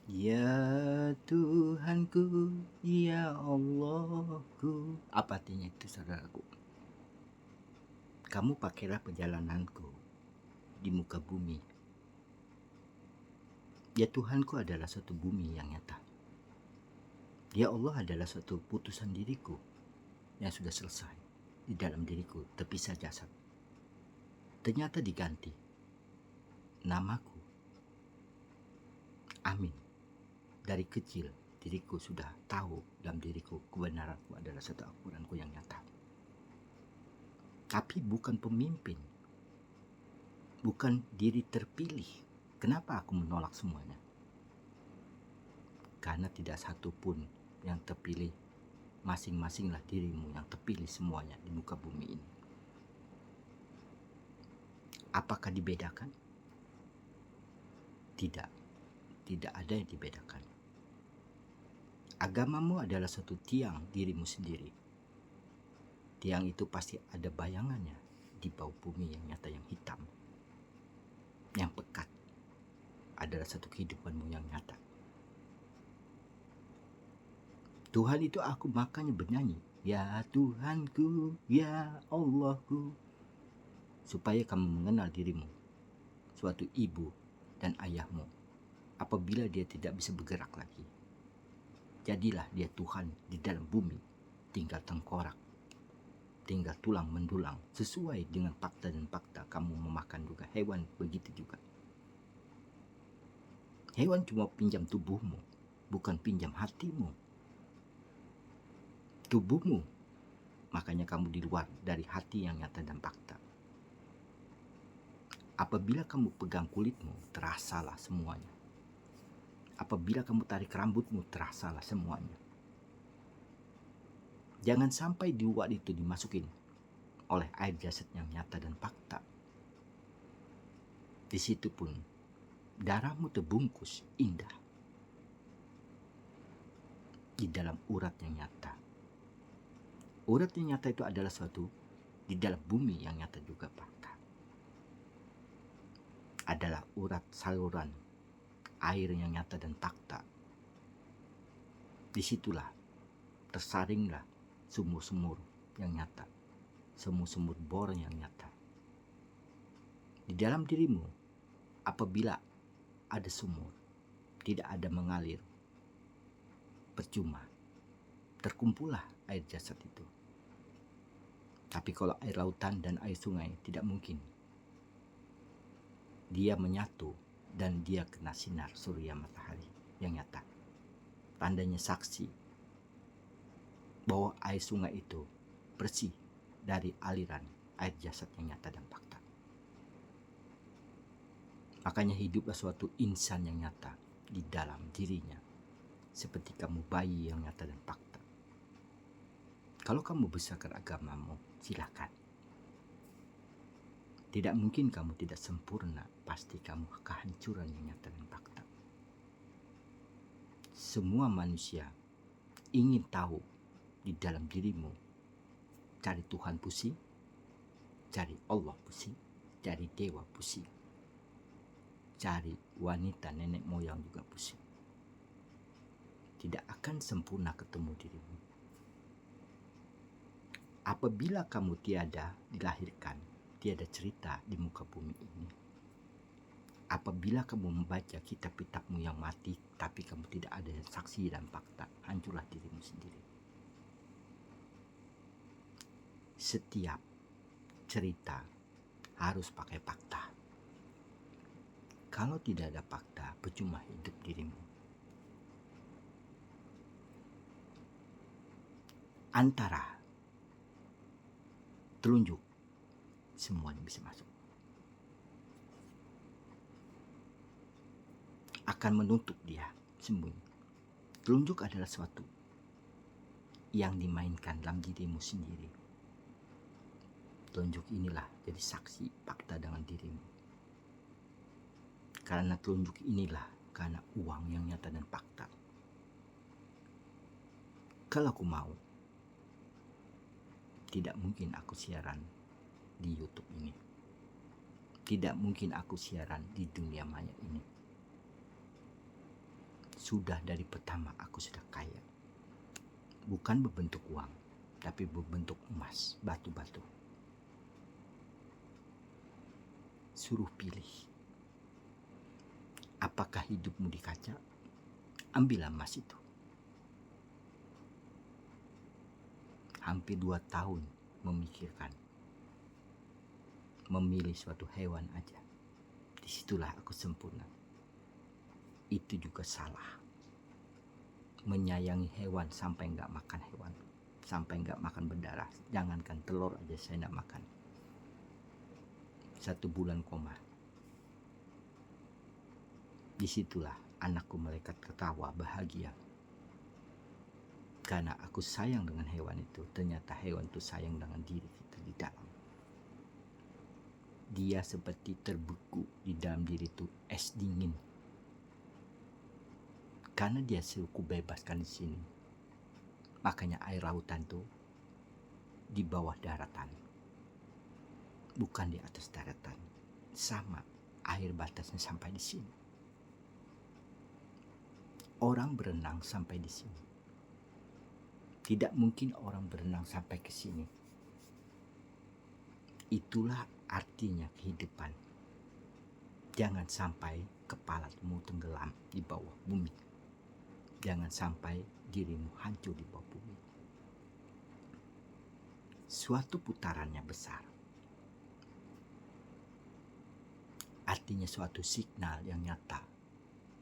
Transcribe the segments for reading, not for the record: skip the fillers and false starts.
Ya Tuhanku, ya Allahku. Apa artinya itu, saudaraku? Kamu pakailah perjalananku di muka bumi. Ya Tuhanku adalah satu bumi yang nyata. Ya Allah adalah satu putusan diriku yang sudah selesai di dalam diriku, terpisah jasad. Ternyata diganti namaku. Amin. Dari kecil diriku sudah tahu dalam diriku kebenaranku adalah satu Al-Quranku yang nyata. Tapi bukan pemimpin, bukan diri terpilih. Kenapa aku menolak semuanya? Karena tidak satu pun yang terpilih. Masing-masinglah dirimu yang terpilih semuanya di muka bumi ini. Apakah dibedakan? Tidak, tidak ada yang dibedakan. Agamamu adalah satu tiang dirimu sendiri. Tiang itu pasti ada bayangannya di bawah bumi yang nyata, yang hitam. Yang pekat adalah satu kehidupanmu yang nyata. Tuhan itu aku makanya bernyanyi, ya Tuhanku, ya Allahku, supaya kamu mengenal dirimu, suatu ibu dan ayahmu. Apabila dia tidak bisa bergerak lagi, jadilah dia Tuhan di dalam bumi, tinggal tengkorak, tinggal tulang mendulang, sesuai dengan fakta dan fakta. Kamu memakan juga hewan, begitu juga. Hewan cuma pinjam tubuhmu, bukan pinjam hatimu. Tubuhmu, makanya kamu di luar dari hati yang nyata dan fakta. Apabila kamu pegang kulitmu, terasalah semuanya. Apabila kamu tarik rambutmu, terasalah semuanya. Jangan sampai di luar itu dimasukin oleh air jasad yang nyata dan fakta. Di situ pun darahmu terbungkus indah di dalam urat yang nyata. Urat yang nyata itu adalah suatu di dalam bumi yang nyata juga fakta. Adalah urat saluran air yang nyata dan fakta. Disitulah tersaringlah sumur-sumur yang nyata, sumur-sumur bor yang nyata. Di dalam dirimu, apabila ada sumur, tidak ada mengalir, percuma, terkumpullah air jasad itu. Tapi kalau air lautan dan air sungai tidak mungkin. Dia menyatu dan dia kena sinar surya matahari yang nyata. Tandanya saksi bahwa air sungai itu bersih dari aliran air jasad yang nyata dan fakta. Makanya hiduplah suatu insan yang nyata di dalam dirinya, seperti kamu bayi yang nyata dan fakta. Kalau kamu besarkan agamamu, silakan. Tidak mungkin kamu tidak sempurna, pasti kamu kehancuran yang nyata dan fakta. Semua manusia ingin tahu di dalam dirimu, cari Tuhan pusing, cari Allah pusing, cari dewa pusing, cari wanita nenek moyang juga pusing. Tidak akan sempurna ketemu dirimu. Apabila kamu tiada dilahirkan, tiada cerita di muka bumi ini. Apabila kamu membaca kitab-kitabmu yang mati, tapi kamu tidak ada saksi dan fakta, hancurlah dirimu sendiri. Setiap cerita harus pakai fakta. Kalau tidak ada fakta, percuma hidup dirimu. Antara telunjuk, semuanya bisa masuk. Akan menutup dia sembunyi. Telunjuk adalah sesuatu yang dimainkan dalam dirimu sendiri. Telunjuk inilah jadi saksi fakta dengan dirimu. Karena telunjuk inilah karena uang yang nyata dan fakta. Kalau aku mau, tidak mungkin aku siaran di YouTube ini. Tidak mungkin aku siaran di dunia maya ini. Sudah dari pertama aku sudah kaya. Bukan berbentuk uang, tapi berbentuk emas, batu-batu. Suruh pilih. Apakah hidupmu di kaca? Ambillah emas itu. Hampir 2 tahun memikirkan. Memilih suatu hewan aja. Disitulah aku sempurna. Itu juga salah. Menyayangi hewan sampai nggak makan hewan. Sampai nggak makan berdarah. Jangankan telur aja saya nggak makan. 1 bulan koma. Disitulah anakku malaikat ketawa bahagia. Karena aku sayang dengan hewan itu. Ternyata hewan itu sayang dengan diri kita di dalam. Dia seperti terbeku di dalam diri itu es dingin. Karena dia suruh bebaskan di sini. Makanya air lautan tuh di bawah daratan. Bukan di atas daratan. Sama, air batasnya sampai di sini. Orang berenang sampai di sini. Tidak mungkin orang berenang sampai ke sini. Itulah artinya kehidupan. Jangan sampai kepalamu tenggelam di bawah bumi. Jangan sampai dirimu hancur di bawah bumi. Suatu putarannya besar. Artinya suatu signal yang nyata.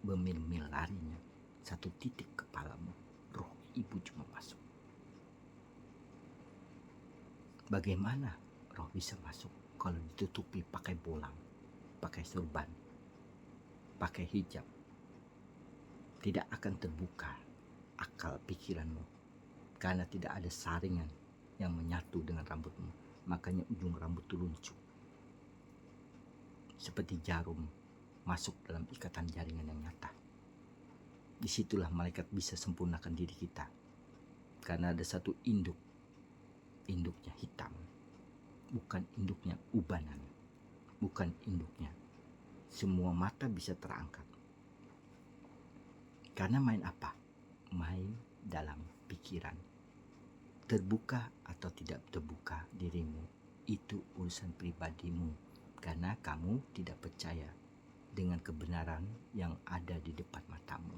Bermil-mil larinya. Satu titik kepalamu. Roh ibu cuma masuk. Bagaimana roh bisa masuk kalau ditutupi pakai bolang, pakai surban, pakai hijab? Tidak akan terbuka akal pikiranmu karena tidak ada saringan yang menyatu dengan rambutmu. Makanya ujung rambut itu luncur. Seperti jarum masuk dalam ikatan jaringan yang nyata. Disitulah malaikat bisa sempurnakan diri kita. Karena ada satu induk. Induknya hitam. Bukan induknya ubanan. Bukan induknya. Semua mata bisa terangkat. Karena main apa? Main dalam pikiran. Terbuka atau tidak terbuka dirimu, itu urusan pribadimu. Karena kamu tidak percaya dengan kebenaran yang ada di depan matamu.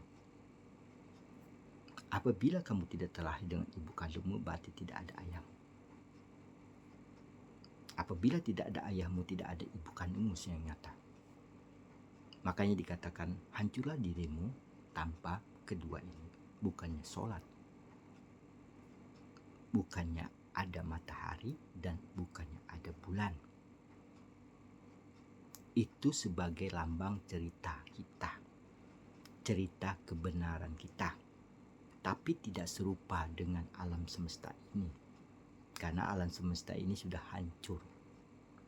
Apabila kamu tidak terlahir dengan ibu kandungmu, berarti tidak ada ayahmu. Apabila tidak ada ayahmu, tidak ada ibu kandungmu yang nyata. Makanya dikatakan, hancurlah dirimu tanpa kedua ini. Bukannya sholat, bukannya ada matahari, dan bukannya ada bulan. Itu sebagai lambang cerita kita, cerita kebenaran kita. Tapi tidak serupa dengan alam semesta ini. Karena alam semesta ini sudah hancur.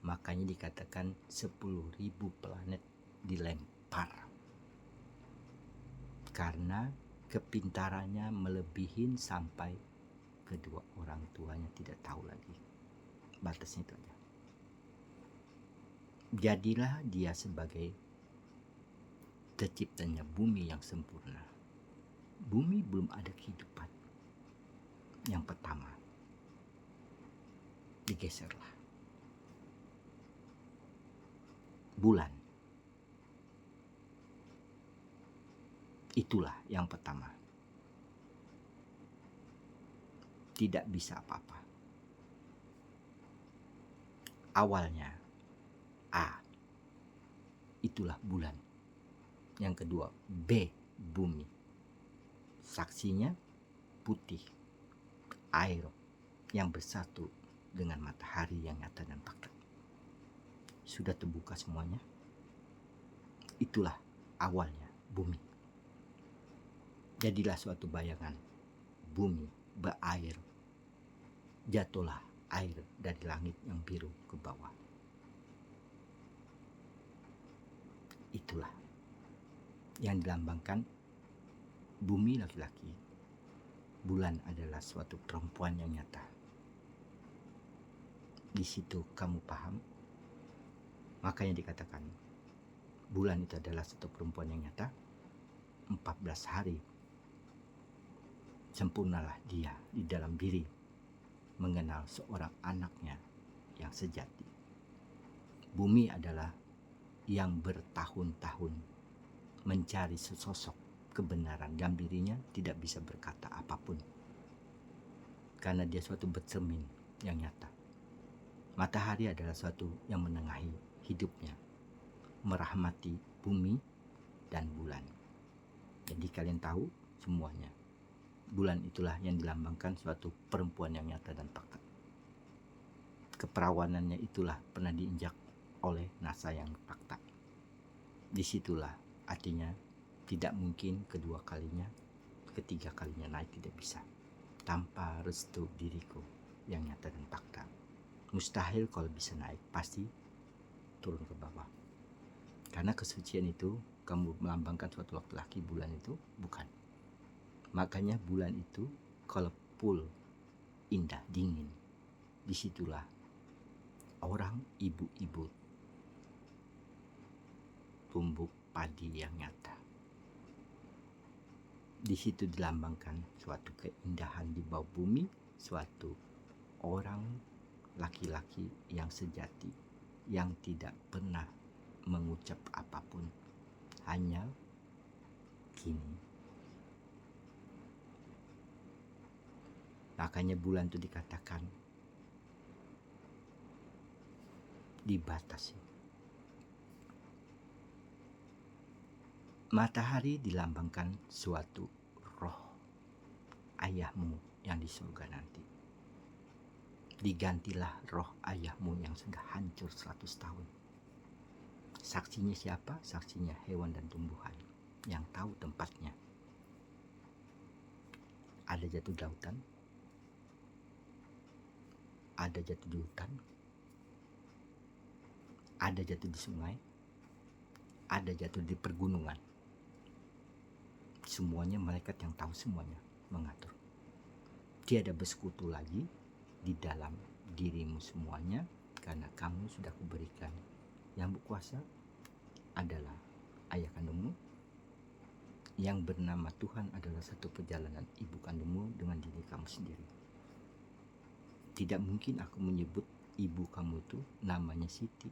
Makanya dikatakan 10.000 planet dilempar. Karena kepintarannya melebihin sampai kedua orang tuanya tidak tahu lagi. Batasnya itu aja. Jadilah dia sebagai terciptanya bumi yang sempurna. Bumi belum ada kehidupan. Yang pertama, digeserlah. Bulan. Itulah yang pertama. Tidak bisa apa-apa. Awalnya A. Itulah bulan. Yang kedua B. Bumi. Saksinya putih. Air yang bersatu dengan matahari yang nyata dan fakta. Sudah terbuka semuanya. Itulah awalnya bumi. Jadilah suatu bayangan. Bumi berair. Jatuhlah air dari langit yang biru ke bawah. Itulah yang dilambangkan bumi laki-laki. Bulan adalah suatu perempuan yang nyata. Di situ kamu paham. Makanya dikatakan bulan itu adalah suatu perempuan yang nyata. 14 hari. Sempurnalah dia di dalam diri mengenal seorang anaknya yang sejati. Bumi adalah yang bertahun-tahun mencari sesosok kebenaran dalam dirinya, tidak bisa berkata apapun. Karena dia suatu bercermin yang nyata. Matahari adalah suatu yang menengahi hidupnya, merahmati bumi dan bulan. Jadi kalian tahu semuanya. Bulan itulah yang dilambangkan suatu perempuan yang nyata dan fakta. Keperawanannya itulah pernah diinjak oleh NASA yang fakta. Disitulah artinya tidak mungkin kedua kalinya, ketiga kalinya naik tidak bisa. Tanpa restu diriku yang nyata dan fakta. Mustahil kalau bisa naik, pasti turun ke bawah. Karena kesucian itu kamu melambangkan suatu laki-laki, bulan itu bukan. Makanya bulan itu kalau full indah, dingin, disitulah orang ibu-ibu tumbuk padi yang nyata. Di situ dilambangkan suatu keindahan di bawah bumi, suatu orang laki-laki yang sejati, yang tidak pernah mengucap apapun, hanya kini. Makanya bulan itu dikatakan dibatasi. Matahari dilambangkan suatu roh ayahmu yang di surga nanti. Digantilah roh ayahmu yang sudah hancur 100 tahun. Saksinya siapa? Saksinya hewan dan tumbuhan yang tahu tempatnya. Ada jatuh di lautan, ada jatuh di hutan, ada jatuh di sungai, ada jatuh di pergunungan. Semuanya malaikat yang tahu semuanya mengatur. Tiada bersekutu lagi di dalam dirimu semuanya, karena kamu sudah kuberikan. Yang berkuasa adalah ayah kandungmu, yang bernama Tuhan adalah satu perjalanan ibu kandungmu dengan diri kamu sendiri. Tidak mungkin aku menyebut ibu kamu itu namanya Siti,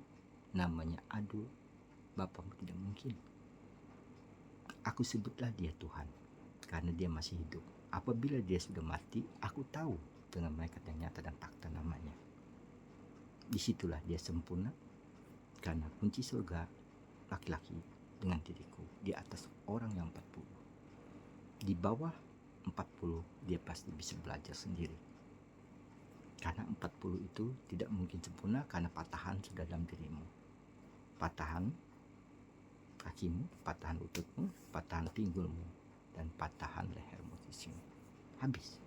namanya Adul, bapakmu, tidak mungkin. Aku sebutlah dia Tuhan karena dia masih hidup. Apabila dia sudah mati, aku tahu dengan malaikat yang nyata dan fakta namanya. Disitulah dia sempurna, karena kunci surga laki-laki dengan diriku di atas orang yang 40. Di bawah 40 dia pasti bisa belajar sendiri. Karena 40 itu tidak mungkin sempurna, karena patahan sudah dalam dirimu. Patahan kakimu, patahan lututmu, patahan pinggulmu, dan patahan lehermu di sini. Habis.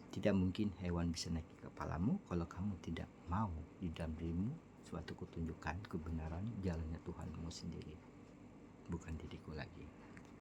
Tidak mungkin hewan bisa naik ke kepalamu kalau kamu tidak mau di dalam dirimu suatu ketunjukan kebenaran jalannya Tuhanmu sendiri, bukan diriku lagi.